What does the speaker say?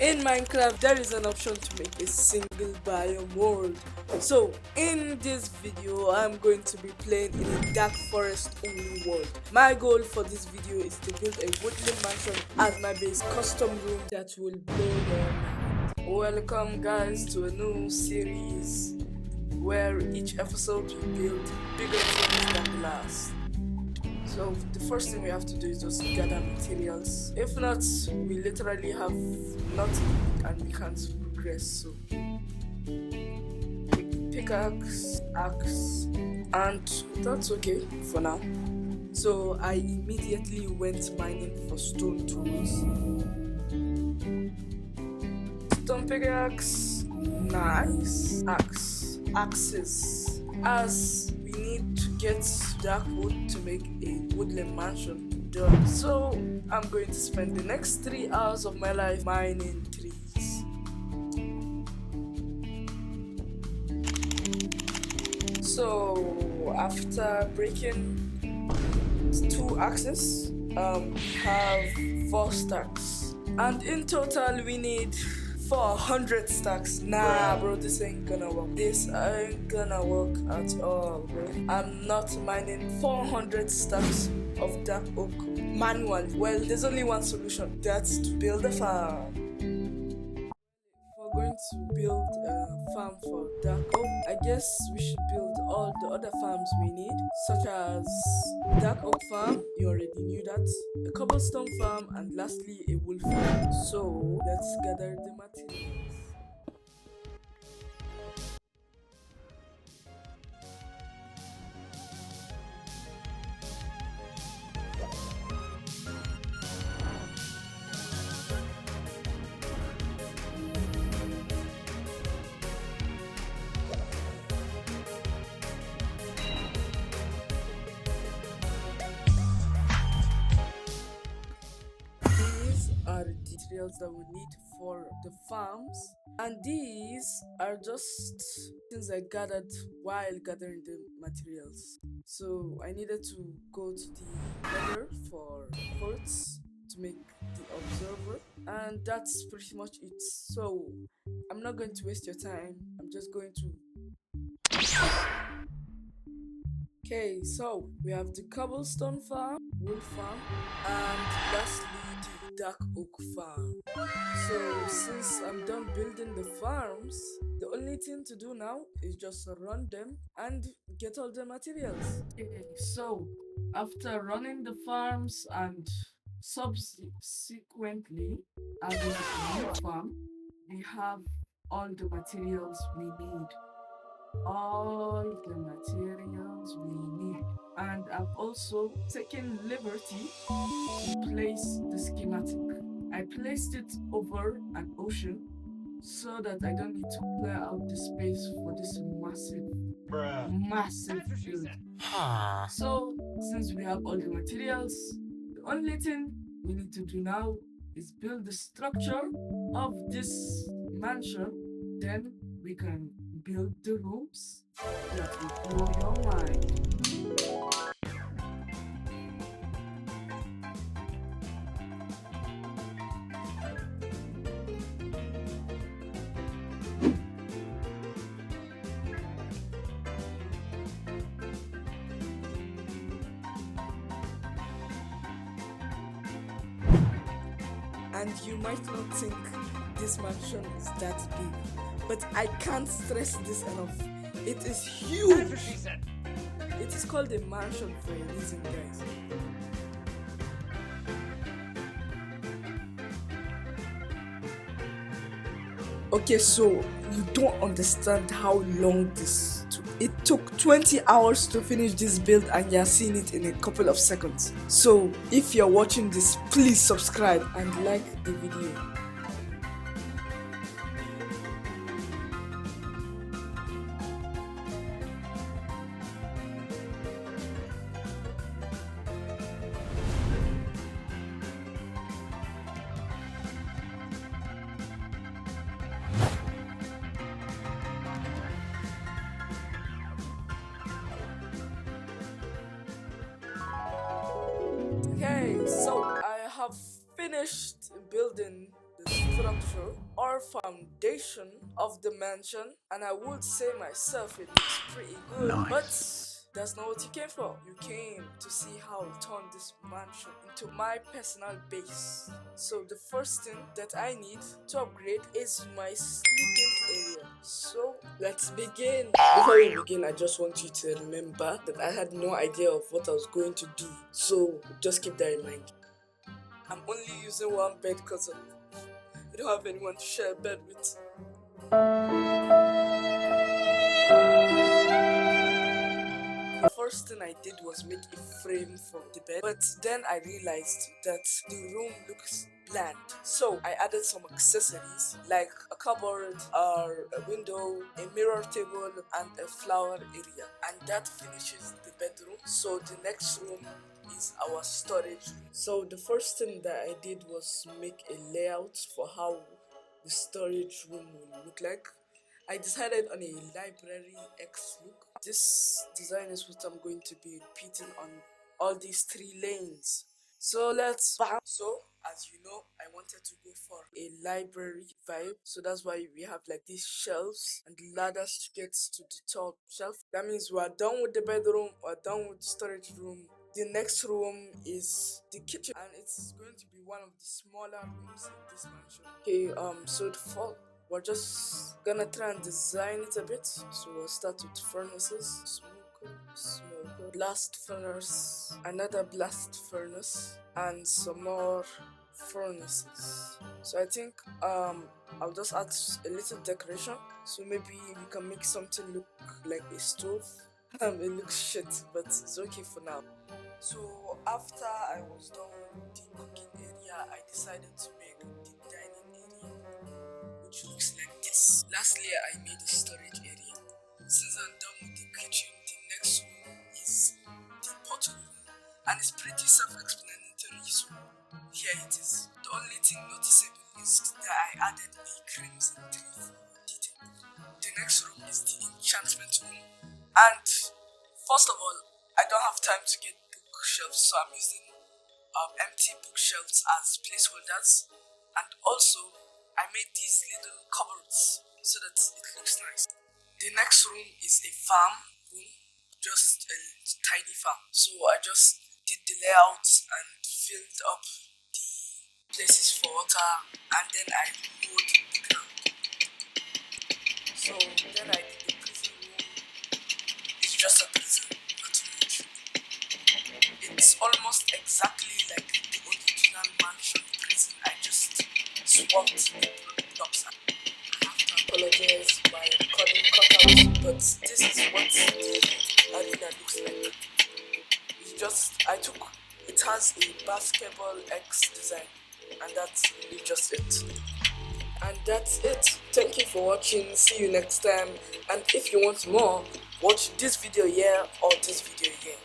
In Minecraft, there is an option to make a single biome world. So, in this video, I'm going to be playing in a dark forest only world. My goal for this video is to build a woodland mansion as my base custom room that will blow your mind. Welcome guys to a new series where each episode we build bigger things that last. So the first thing we have to do is just gather materials. If not, we literally have nothing and we can't progress. So pickaxe, axe, and that's okay for now. So I immediately went mining for stone tools. Stone pickaxe, nice. Axes, as we need to get dark wood to make a woodland mansion done. So I'm going to spend the next 3 hours of my life mining trees. So after breaking 2 axes, we have 4 stacks, and in total we need 400 stacks. Nah, bro, this ain't gonna work. This ain't gonna work at all, bro. I'm not mining 400 stacks of dark oak manually. Well, there's only one solution. That's to build a farm. If we're going to build a farm for dark oak, I guess we should build all the other farms we need, such as dark oak farm, you already knew that, a cobblestone farm, and lastly a wool farm. So let's gather the materials. Are the materials that we need for the farms, and these are just things I gathered while gathering the materials. So I needed to go to the nether for quartz to make the observer, and that's pretty much it. So I'm not going to waste your time, I'm just going to. Okay, so we have the cobblestone farm, wool farm, and lastly the dark oak farm. So since I'm done building the farms, the only thing to do now is just run them and get all the materials. Okay, so after running the farms and subsequently adding a new farm, we have all the materials we need. All the materials we need, and I've also taken liberty to place the schematic. I placed it over an ocean so that I don't need to clear out the space for this massive build. So since we have all the materials, the only thing we need to do now is build the structure of this mansion. Then we can build the rooms that will blow your mind. And you might not think this mansion is that big, but I can't stress this enough. It is huge. It is called a mansion for a reason, guys. Okay, so you don't understand how long this took. It took 20 hours to finish this build, and you're seeing it in a couple of seconds. So if you're watching this, please subscribe and like the video. Okay, so I have finished building the what I'm sure, or foundation of the mansion, and I would say myself it looks pretty good. Nice. But that's not what you came for. You came to see how I'll turn this mansion into my personal base. So the first thing that I need to upgrade is my sleeping area. So let's begin. Before we begin, I just want you to remember that I had no idea of what I was going to do. So just keep that in mind. I'm only using one bed because I don't have anyone to share a bed with. The first thing I did was make a frame for the bed, but then I realized that the room looks bland. So I added some accessories like a cupboard, a window, a mirror table, and a flower area. And that finishes the bedroom. So the next room is our storage room. So the first thing that I did was make a layout for how the storage room will look like. I decided on a library X look. This design is what I'm going to be repeating on all these 3 lanes. So let's bam. So as you know, I wanted to go for a library vibe. So that's why we have like these shelves and ladders to get to the top shelf. That means we're done with the bedroom, we're done with the storage room. The next room is the kitchen, and it's going to be one of the smaller rooms in this mansion. Okay, so the fall. We're just gonna try and design it a bit. So we'll start with furnaces. Smoker, blast furnace, another blast furnace, and some more furnaces. So I think I'll just add a little decoration. So maybe we can make something look like a stove. It looks shit, but it's okay for now. So after I was done with the cooking area, I decided to make the dining area, which looks like this. Lastly, I made a storage area. Since I'm done with the kitchen, the next room is the pot room, and it's pretty self-explanatory, so here it is. The only thing noticeable is that I added a crimson tree for detail. The next room is the enchantment room, and first of all, I don't have time to get bookshelves, so I'm using empty bookshelves as placeholders, and also I made these little cupboards so that it looks nice. The next room is a farm room, just a tiny farm. So I just did the layouts and filled up the places for water, and then I mowed the ground. So then I did the prison room. It's just a prison, not much. It's almost exactly like the original mansion prison. I just swapped the blocks. I have to apologize for my recording cutouts, but this is what the arena looks like. It's just, it has a basketball X design, and that's really just it. And that's it. Thank you for watching. See you next time. And if you want more, watch this video here or this video here.